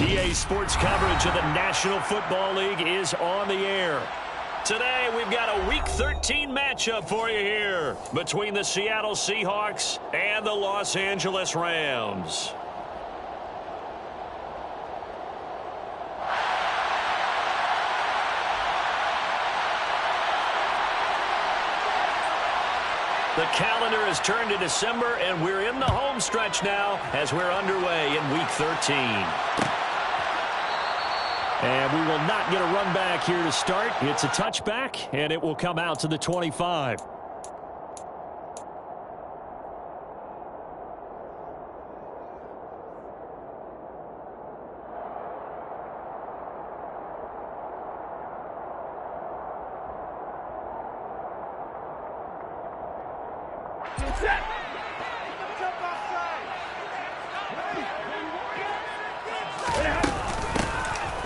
EA Sports coverage of the National Football League is on the air. Today, we've got a Week 13 matchup for you here between the Seattle Seahawks and the Los Angeles Rams. The calendar has turned to December, and we're in the home stretch now as we're underway in Week 13. And we will not get a run back here to start. It's a touchback, and it will come out to the 25.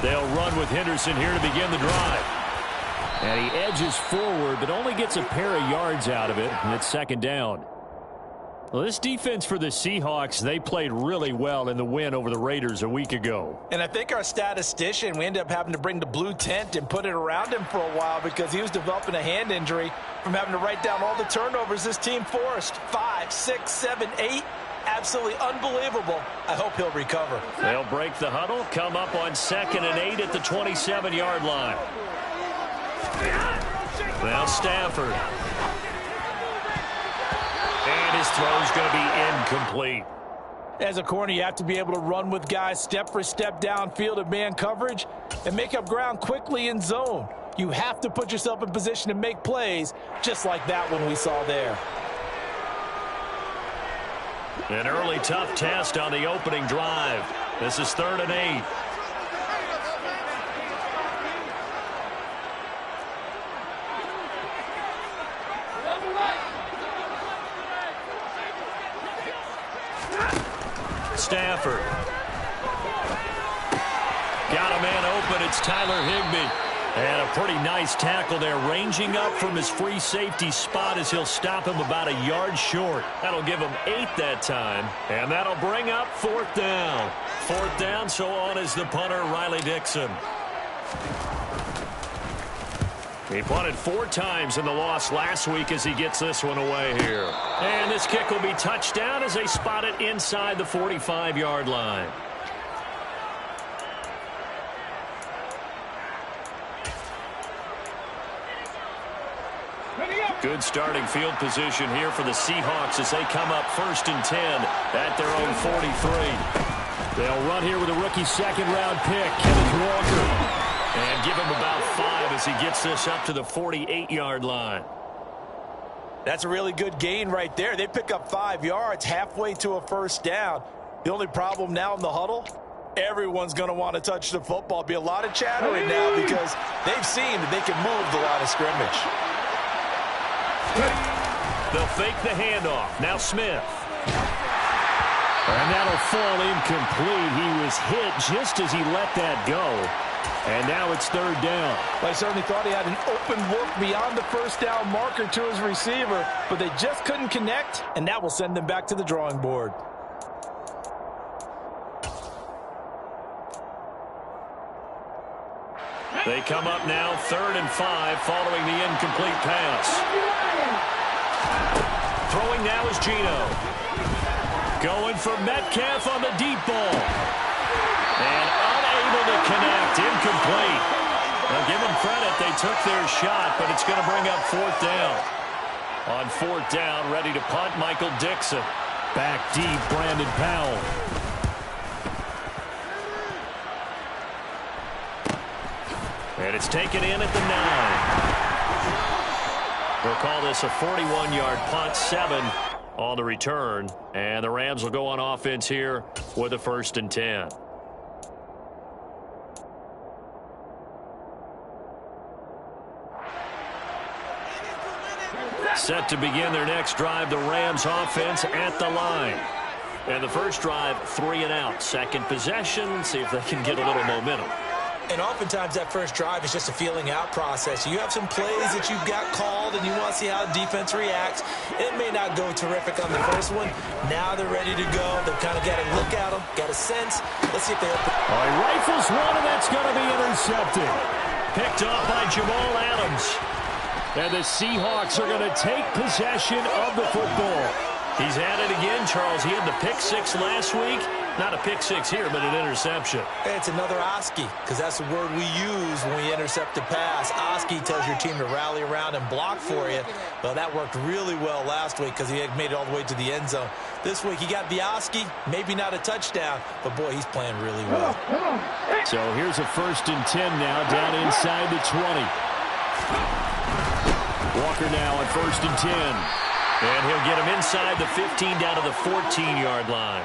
They'll run with Henderson here to begin the drive. And he edges forward, but only gets a pair of yards out of it, and it's second down. Well, this defense for the Seahawks, they played really well in the win over the Raiders a week ago. And I think our statistician, we ended up having to bring the blue tent and put it around him for a while because he was developing a hand injury from having to write down all the turnovers this team forced. 5, 6, 7, 8. Absolutely unbelievable. I hope he'll recover. They'll break the huddle, come up on 2nd and 8 at the 27-yard line. Now Stafford. And his throw's going to be incomplete. As a corner, you have to be able to run with guys step for step downfield in man coverage and make up ground quickly in zone. You have to put yourself in position to make plays, just like that one we saw there. An early tough test on the opening drive. This is 3rd and 8. Stafford. Got a man open. It's Tyler Higbee. And a pretty nice tackle there, ranging up from his free safety spot as he'll stop him about a yard short. That'll give him 8 that time, and that'll bring up 4th down. 4th down, so on is the punter, Riley Dixon. He punted 4 times in the loss last week as he gets this one away here. And this kick will be touchdown as they spot it inside the 45-yard line. Good starting field position here for the Seahawks as they come up 1st and 10 at their own 43. They'll run here with a rookie 2nd-round pick, Kenneth Walker, and give him about 5 as he gets this up to the 48-yard line. That's a really good gain right there. They pick up 5 yards halfway to a 1st down. The only problem now in the huddle, everyone's going to want to touch the football. Be a lot of chattering now because they've seen that they can move the line of scrimmage. They'll fake the handoff. Now Smith. And that'll fall incomplete. He was hit just as he let that go. And now it's 3rd down. Well, I certainly thought he had an open look beyond the 1st down marker to his receiver, but they just couldn't connect, and that will send them back to the drawing board. They come up now 3rd and 5 following the incomplete pass. Throwing now is Geno. Going for Metcalf on the deep ball. And unable to connect. Incomplete. Now give them credit. They took their shot, but it's going to bring up 4th down. On 4th down, ready to punt, Michael Dixon. Back deep, Brandon Powell. And it's taken in at the 9. We'll call this a 41-yard punt, 7 on the return. And the Rams will go on offense here with a 1st and 10. Set to begin their next drive, the Rams offense at the line. And the first drive, 3 and out. Second possession, see if they can get a little momentum. And oftentimes that first drive is just a feeling out process. You have some plays that you've got called and you want to see how the defense reacts. It may not go terrific on the first one. Now they're ready to go. They've kind of got a look at them, got a sense. Let's see if they open. All right, rifles one, and that's going to be intercepted. Picked off by Jamal Adams. And the Seahawks are going to take possession of the football. He's at it again, Charles. He had the pick 6 last week. Not a pick 6 here, but an interception. It's another Oski, because that's the word we use when we intercept a pass. Oski tells your team to rally around and block for you. Well, that worked really well last week because he had made it all the way to the end zone. This week he got the Oski, maybe not a touchdown, but boy, he's playing really well. So here's a 1st and 10 now, down inside the 20. Walker now on 1st and 10. And he'll get him inside the 15 down to the 14-yard line.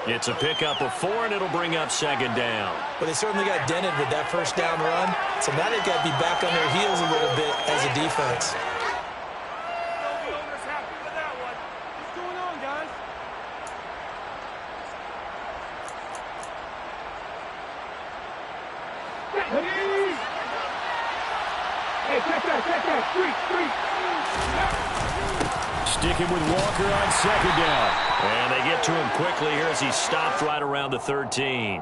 It's a pickup of 4, and it'll bring up 2nd down. But they certainly got dented with that first down run. So now they've got to be back on their heels a little bit as a defense. Sticking with Walker on 2nd down. And they get to him quickly here as he stopped right around the 13.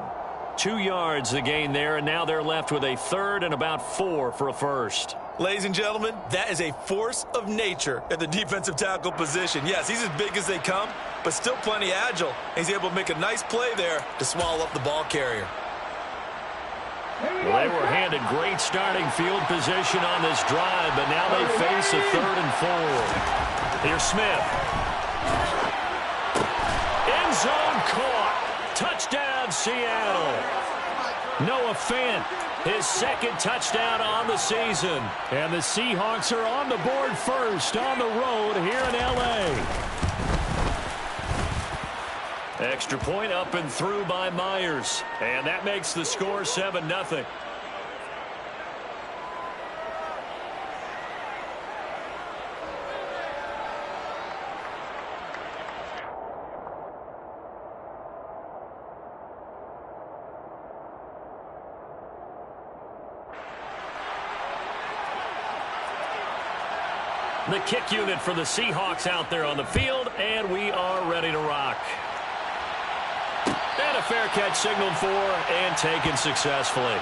2 yards the gain there, and now they're left with a 3rd and about 4 for a 1st. Ladies and gentlemen, that is a force of nature at the defensive tackle position. Yes, he's as big as they come, but still plenty agile. He's able to make a nice play there to swallow up the ball carrier. Well, they were handed great starting field position on this drive, but now they face a 3rd and 4. Here's Smith. End zone caught. Touchdown, Seattle. Noah Fant, his 2nd touchdown on the season. And the Seahawks are on the board first on the road here in L.A. Extra point up and through by Myers. And that makes the score 7-0. The kick unit for the Seahawks out there on the field, and we are ready to rock. And a fair catch signaled for and taken successfully.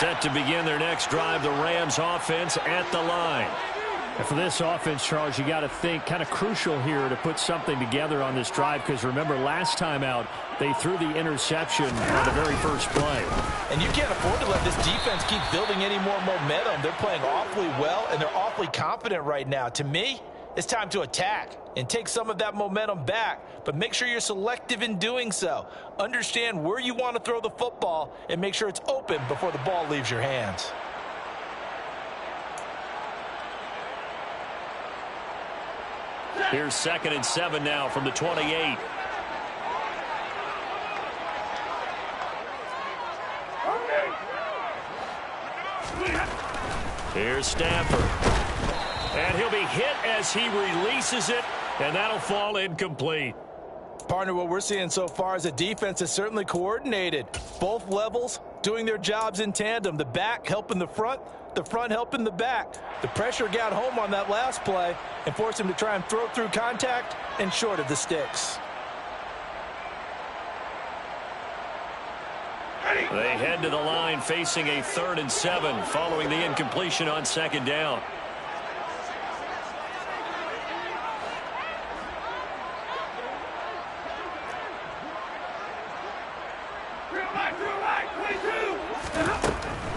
Set to begin their next drive, the Rams offense at the line. And for this offense, Charles, you got to think kind of crucial here to put something together on this drive, because remember last time out they threw the interception on the very first play. And you can't afford to let this defense keep building any more momentum. They're playing awfully well, and they're awfully confident right now. To me, it's time to attack and take some of that momentum back, but make sure you're selective in doing so. Understand where you want to throw the football and make sure it's open before the ball leaves your hands. Here's 2nd and 7 now from the 28. Here's Stafford. And he'll be hit as he releases it, and that'll fall incomplete. Partner, what we're seeing so far is the defense is certainly coordinated. Both levels doing their jobs in tandem. The back helping the front helping the back. The pressure got home on that last play and forced him to try and throw through contact and short of the sticks. They head to the line facing a 3rd and 7 following the incompletion on 2nd down.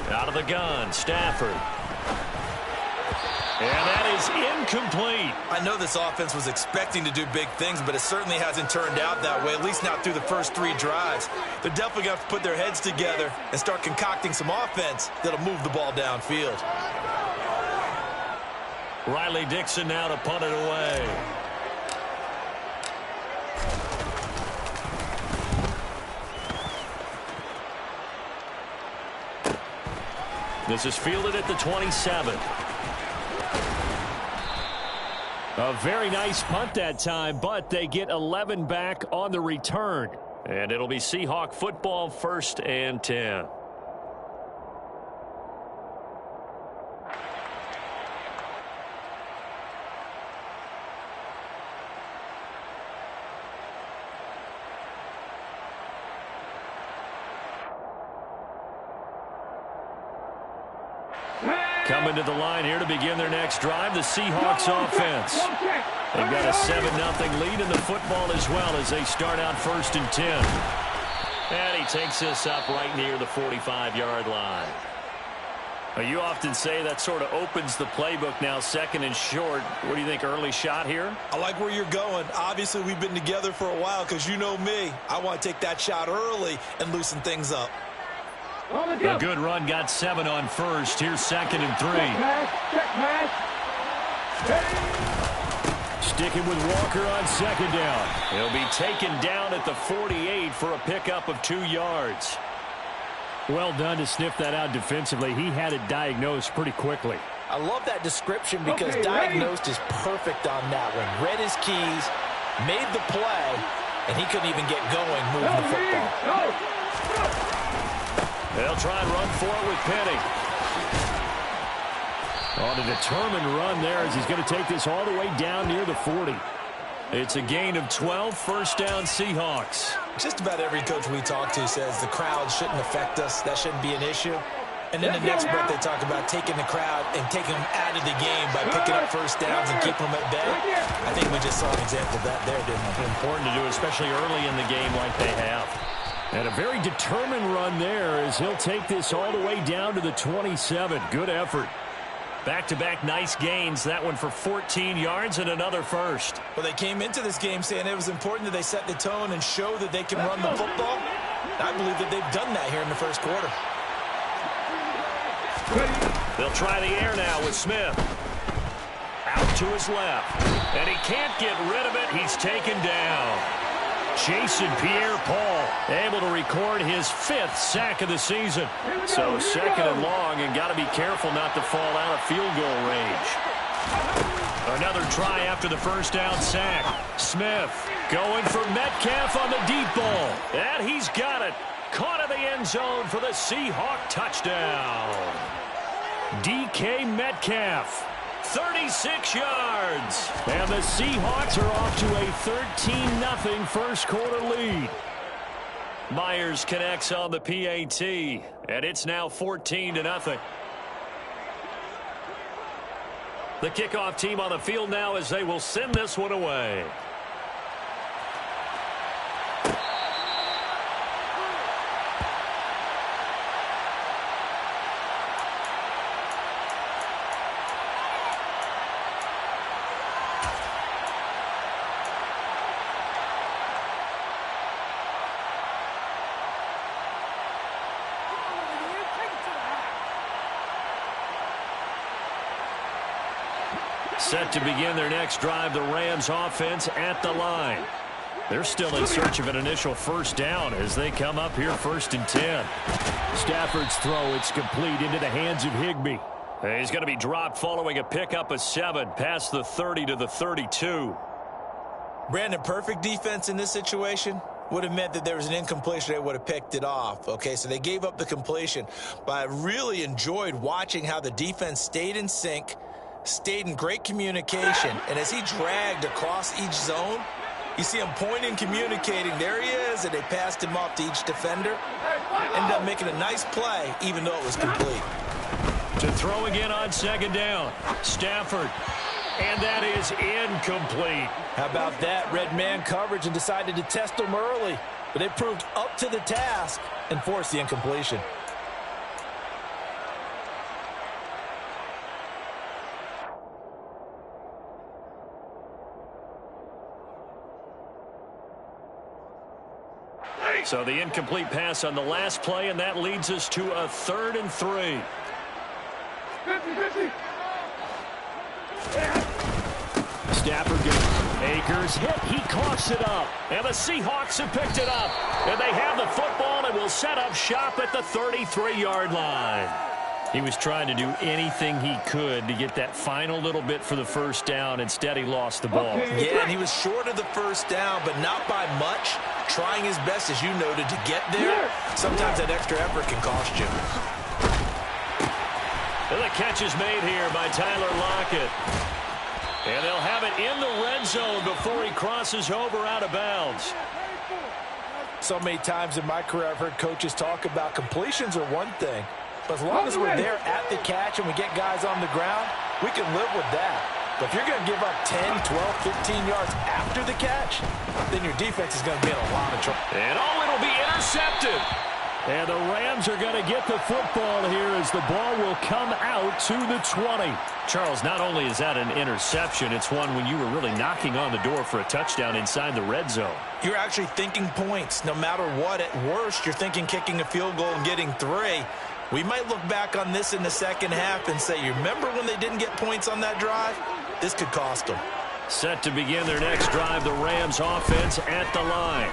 Out of the gun, Stafford. And that is incomplete. I know this offense was expecting to do big things, but it certainly hasn't turned out that way, at least not through the first 3 drives. They're definitely going to have to put their heads together and start concocting some offense that'll move the ball downfield. Riley Dixon now to punt it away. This is fielded at the 27. A very nice punt that time, but they get 11 back on the return. And it'll be Seahawk football, 1st and 10. Coming to the line here to begin their next drive, the Seahawks offense. They've got a 7-0 lead in the football as well as they start out 1st and 10. And he takes this up right near the 45-yard line. You often say that sort of opens the playbook now, 2nd and short. What do you think, early shot here? I like where you're going. Obviously, we've been together for a while because you know me. I want to take that shot early and loosen things up. A good run, got 7 on 1st. Here's 2nd and 3. Sticking with Walker on 2nd down. He'll be taken down at the 48 for a pickup of 2 yards. Well done to sniff that out defensively. He had it diagnosed pretty quickly. I love that description because diagnosed is perfect on that one. Read his keys, made the play, and he couldn't even get going moving the football. They'll try and run for it with Penny. On a determined run there as he's going to take this all the way down near the 40. It's a gain of 12, 1st down Seahawks. Just about every coach we talk to says the crowd shouldn't affect us. That shouldn't be an issue. And then the next breath they talk about taking the crowd and taking them out of the game by picking up 1st downs and keeping them at bay. I think we just saw an example of that there, didn't we? Important to do, especially early in the game like they have. And a very determined run there as he'll take this all the way down to the 27. Good effort. Back-to-back nice gains. That one for 14 yards and another 1st. Well, they came into this game saying it was important that they set the tone and show that they can run the football. I believe that they've done that here in the 1st quarter. They'll try the air now with Smith. Out to his left. And he can't get rid of it. He's taken down. Jason Pierre-Paul able to record his 5th sack of the season. So 2nd and long, and got to be careful not to fall out of field goal range. Another try after the 1st down sack. Smith going for Metcalf on the deep ball. And he's got it. Caught in the end zone for the Seahawk touchdown. DK Metcalf. 36 yards. And the Seahawks are off to a 13-0 1st quarter lead. Myers connects on the PAT, and it's now 14-0. The kickoff team on the field now as they will send this one away. Set to begin their next drive, the Rams offense at the line. They're still in search of an initial 1st down as they come up here 1st and 10. Stafford's throw, it's complete into the hands of Higbee. He's going to be dropped following a pickup of 7 past the 30 to the 32. Brandon, perfect defense in this situation would have meant that there was an incompletion. They would have picked it off. Okay, so they gave up the completion. But I really enjoyed watching how the defense stayed in sync, stayed in great communication, and as he dragged across each zone, you see him pointing, communicating. There he is, and they passed him off to each defender. Ended up making a nice play, even though it was complete. To throw again on 2nd down. Stafford. And that is incomplete. How about that? Red man coverage and decided to test him early. but they proved up to the task and forced the incompletion. So the incomplete pass on the last play, and that leads us to a 3rd and 3. Stafford gets Akers hit. He coughs it up. And the Seahawks have picked it up. And they have the football and will set up shop at the 33-yard line. He was trying to do anything he could to get that final little bit for the first down. Instead, he lost the ball. Yeah, and he was short of the first down, but not by much. Trying his best, as you noted, to get there. Sometimes that extra effort can cost you. And the catch is made here by Tyler Lockett. And they'll have it in the red zone before he crosses over out of bounds. So many times in my career I've heard coaches talk about completions are one thing, but as long as we're there at the catch and we get guys on the ground, we can live with that. But if you're going to give up 10, 12, 15 yards after the catch, then your defense is going to be in a lot of trouble. And it'll be intercepted. And the Rams are going to get the football here as the ball will come out to the 20. Charles, not only is that an interception, it's one when you were really knocking on the door for a touchdown inside the red zone. You're actually thinking points. No matter what, at worst, you're thinking kicking a field goal and getting 3. We might look back on this in the second half and say, you remember when they didn't get points on that drive? This could cost them. Set to begin their next drive, the Rams offense at the line.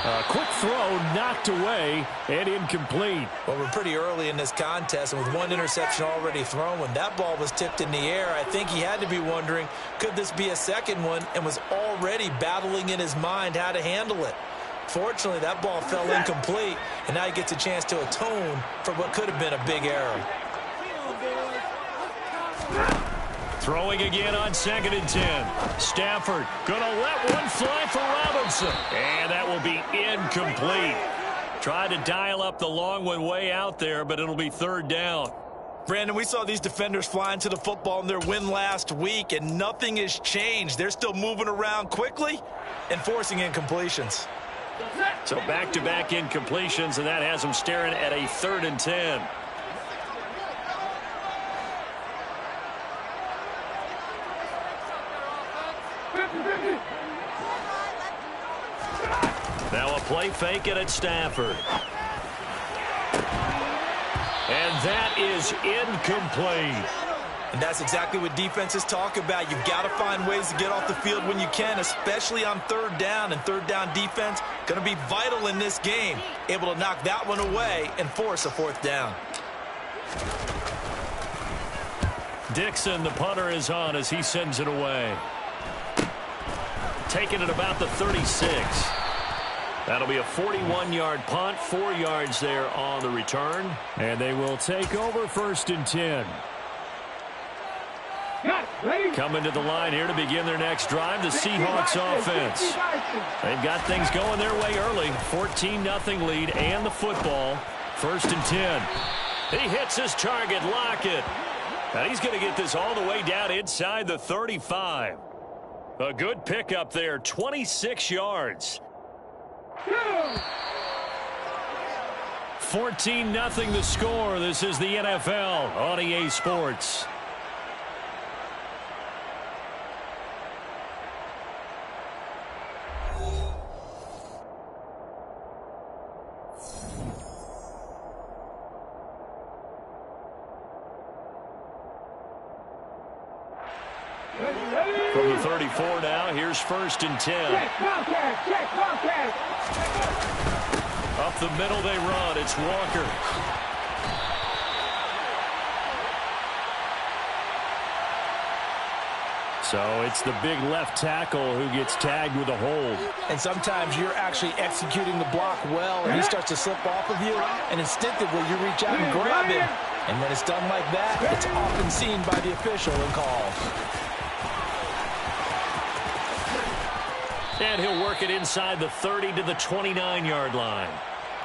A quick throw knocked away and incomplete. Well, we're pretty early in this contest, and with one interception already thrown, when that ball was tipped in the air, I think he had to be wondering, could this be a second one, and was already battling in his mind how to handle it. Fortunately, that ball fell incomplete, and now he gets a chance to atone for what could have been a big error. Throwing again on 2nd and 10. Stafford gonna let one fly for Robinson. And that will be incomplete. Tried to dial up the long one way out there, but it'll be 3rd down. Brandon, we saw these defenders flying to the football in their win last week, and nothing has changed. They're still moving around quickly and forcing incompletions. So back-to-back incompletions, and that has them staring at a 3rd and 10. Now a play fake it at Stafford. And that is incomplete. And that's exactly what defenses talk about. You've got to find ways to get off the field when you can, especially on 3rd down. And 3rd down defense going to be vital in this game. Able to knock that one away and force a 4th down. Dixon, the punter, is on as he sends it away. Taking it about the 36. That'll be a 41-yard punt, 4 yards there on the return. And they will take over 1st and 10. Coming to the line here to begin their next drive, the Seahawks offense. They've got things going their way early. 14-0 lead and the football. 1st and 10. He hits his target, Lockett. And he's going to get this all the way down inside the 35. A good pickup there, 26 yards. 14-0 the score. This is the NFL on EA Sports. From the 34 now, here's 1st and 10. Up the middle they run. It's Walker. So it's the big left tackle who gets tagged with a hold. And sometimes you're actually executing the block well, and he starts to slip off of you, and instinctively you reach out and grab him. And when it's done like that, it's often seen by the official and called. And he'll work it inside the 30 to the 29-yard line.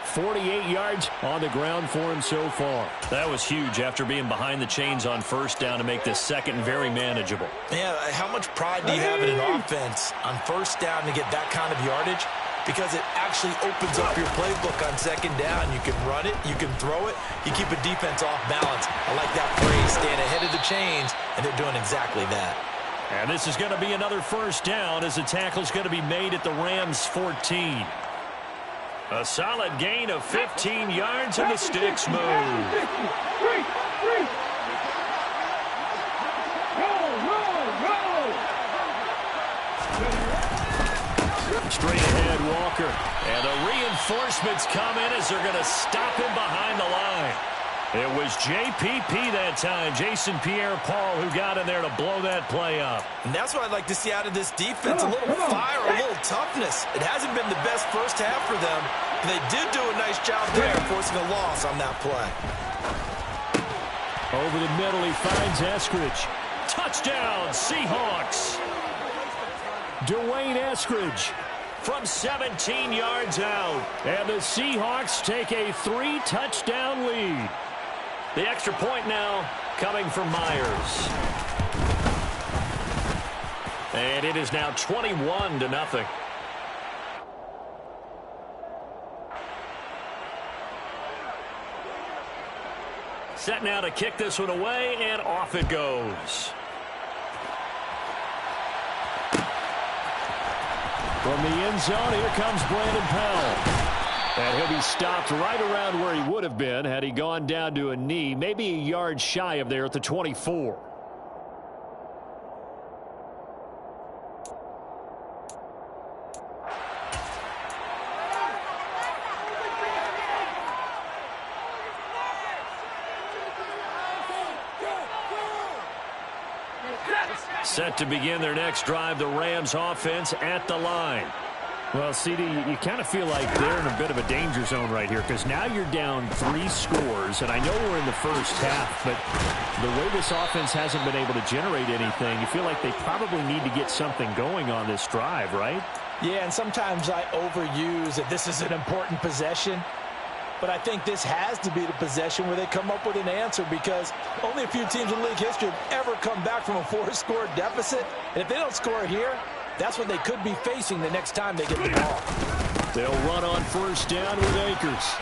48 yards on the ground for him so far. That was huge after being behind the chains on 1st down to make this second very manageable. Yeah, how much pride do you have in an offense on 1st down to get that kind of yardage? because it actually opens up your playbook on second down. You can run it, you can throw it, you keep a defense off balance. I like that phrase, staying ahead of the chains, and they're doing exactly that. And this is going to be another first down as the tackle's going to be made at the Rams' 14. A solid gain of 15 yards, and the sticks move. Straight ahead, Walker. And the reinforcements come in as they're going to stop him behind the line. It was JPP that time, Jason Pierre-Paul, who got in there to blow that play up. And that's what I'd like to see out of this defense, a little fire, a little toughness. It hasn't been the best first half for them, but they did do a nice job there, forcing a loss on that play. Over the middle, he finds Eskridge. Touchdown, Seahawks. Dwayne Eskridge from 17 yards out. And the Seahawks take a 3-touchdown lead. The extra point now coming from Myers. And it is now 21-0. Set now to kick this one away, and off it goes. From the end zone, here comes Brandon Powell. And he'll be stopped right around where he would have been had he gone down to a knee, maybe a yard shy of there at the 24. Set to begin their next drive, the Rams offense at the line. Well, CD, you kind of feel like they're in a bit of a danger zone right here because now you're down 3 scores, and I know we're in the first half, but the way this offense hasn't been able to generate anything, you feel like they probably need to get something going on this drive, right? Yeah, and sometimes I overuse that this is an important possession. But I think this has to be the possession where they come up with an answer because only a few teams in league history have ever come back from a 4-score deficit. And if they don't score here, that's what they could be facing the next time they get the ball. They'll run on first down with Akers.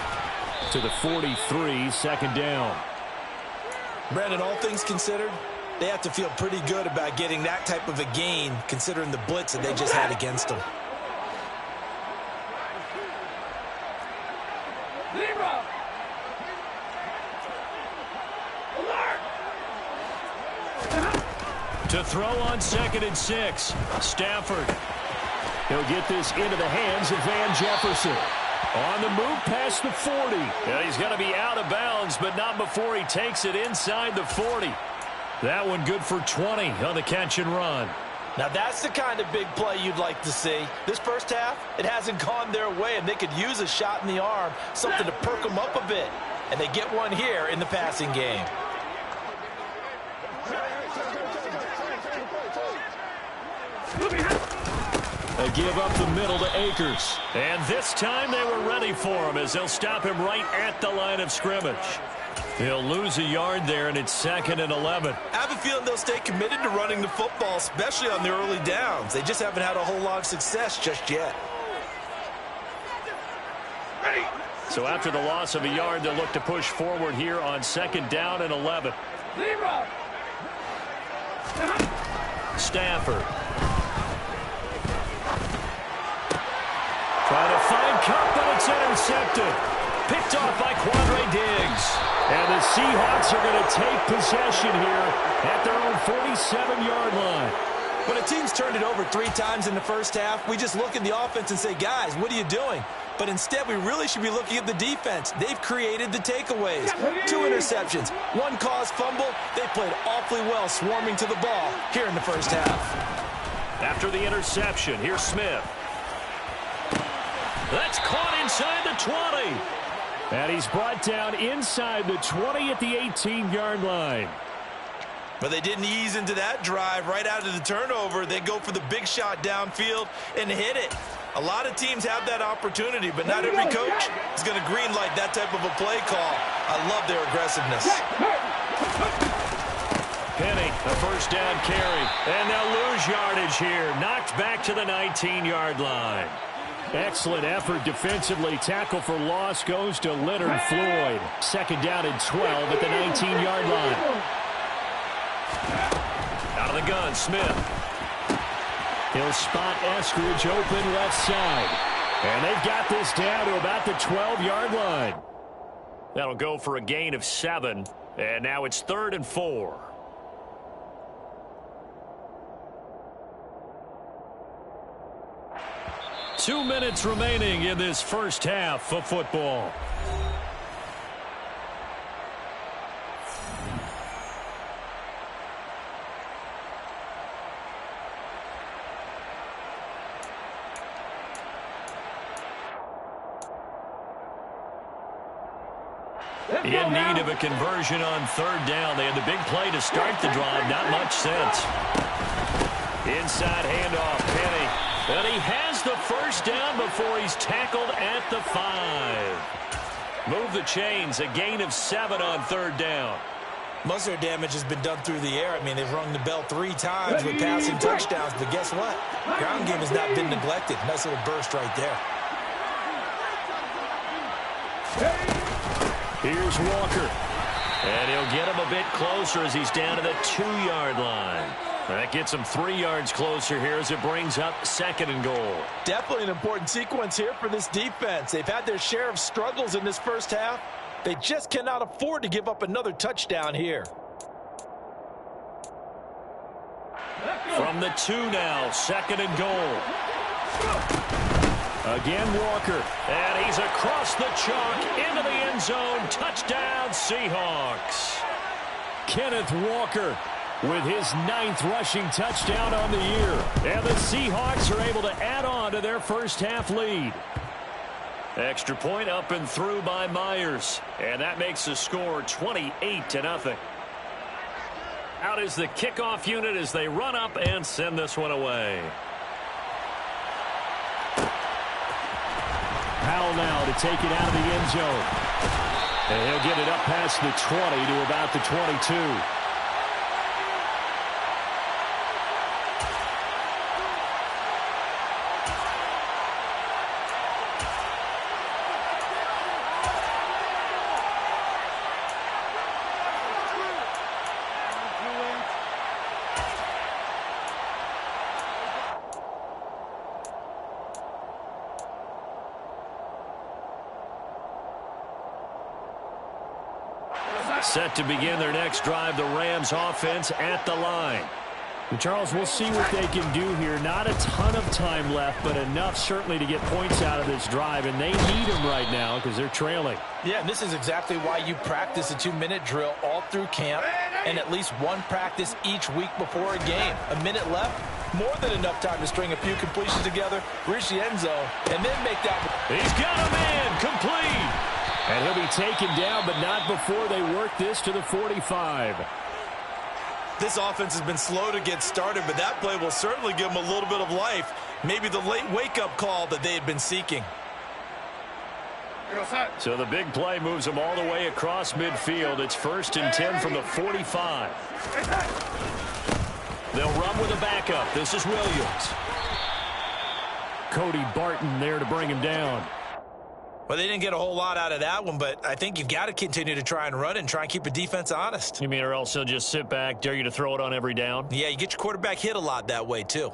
To the 43, second down. Brandon, all things considered, they have to feel pretty good about getting that type of a gain considering the blitz that they just had against them. To throw on 2nd and 6. Stafford. He'll get this into the hands of Van Jefferson. On the move past the 40. Yeah, he's going to be out of bounds, but not before he takes it inside the 40. That one good for 20 on the catch and run. Now that's the kind of big play you'd like to see. This first half, it hasn't gone their way, and they could use a shot in the arm, something to perk them up a bit. And they get one here in the passing game. They give up the middle to Akers. And this time they were ready for him as they'll stop him right at the line of scrimmage. He'll lose a yard there, and it's 2nd and 11. I have a feeling they'll stay committed to running the football, especially on the early downs. They just haven't had a whole lot of success just yet. So after the loss of a yard, they'll look to push forward here on 2nd down and 11. Stafford. Trying to find Cup, but it's intercepted. Picked off by Quandre Diggs. And the Seahawks are going to take possession here at their own 47-yard line. When a team's turned it over 3 times in the first half, we just look at the offense and say, guys, what are you doing? But instead, we really should be looking at the defense. They've created the takeaways. 2 interceptions, 1 caused fumble. They played awfully well swarming to the ball here in the first half. After the interception, here's Smith. That's caught inside the 20. And he's brought down inside the 20 at the 18-yard line. But they didn't ease into that drive right out of the turnover. They go for the big shot downfield and hit it. A lot of teams have that opportunity, but not every coach is going to greenlight that type of a play call. I love their aggressiveness. Penny, a first down carry. And they'll lose yardage here. Knocked back to the 19-yard line. Excellent effort defensively. Tackle for loss goes to Leonard Floyd. Second down and 12 at the 19-yard line. Out of the gun, Smith. He'll spot Eskridge open left side. And they've got this down to about the 12-yard line. That'll go for a gain of 7. And now it's 3rd and 4. Two minutes remaining in this first half of football. In need of a conversion on 3rd down. They had the big play to start the drive. Not much sense. Inside handoff, Penny. And he has the first down before he's tackled at the 5. Move the chains. A gain of 7 on 3rd down. Most of their damage has been done through the air. I mean, they've rung the bell 3 times with passing touchdowns. But guess what? Ground game has not been neglected. Nice little burst right there. Here's Walker. And he'll get him a bit closer as he's down to the 2-yard line. That gets him 3 yards closer here as it brings up 2nd and goal. Definitely an important sequence here for this defense. They've had their share of struggles in this first half. They just cannot afford to give up another touchdown here. From the 2 now, 2nd and goal. Again, Walker. And he's across the chalk into the end zone. Touchdown, Seahawks. Kenneth Walker with his 9th rushing touchdown on the year. And the Seahawks are able to add on to their first half lead. Extra point up and through by Myers. And that makes the score 28-0. Out is the kickoff unit as they run up and send this one away. Powell now to take it out of the end zone. And he'll get it up past the 20 to about the 22. Set to begin their next drive, the Rams offense at the line. And Charles, we'll see what they can do here. Not a ton of time left, but enough certainly to get points out of this drive, and they need them right now because they're trailing. Yeah, and this is exactly why you practice a 2-minute drill all through camp and at least one practice each week before a game. A minute left, more than enough time to string a few completions together, reach the end zone, and then make that. He's got a man complete. And he'll be taken down, but not before they work this to the 45. This offense has been slow to get started, but that play will certainly give them a little bit of life. Maybe the late wake-up call that they had been seeking. So the big play moves them all the way across midfield. It's 1st and 10 from the 45. They'll run with a backup. This is Williams. Cody Barton there to bring him down. Well, they didn't get a whole lot out of that one, but I think you've got to continue to try and run and try and keep the defense honest. You mean or else they'll just sit back, dare you to throw it on every down? Yeah, you get your quarterback hit a lot that way, too.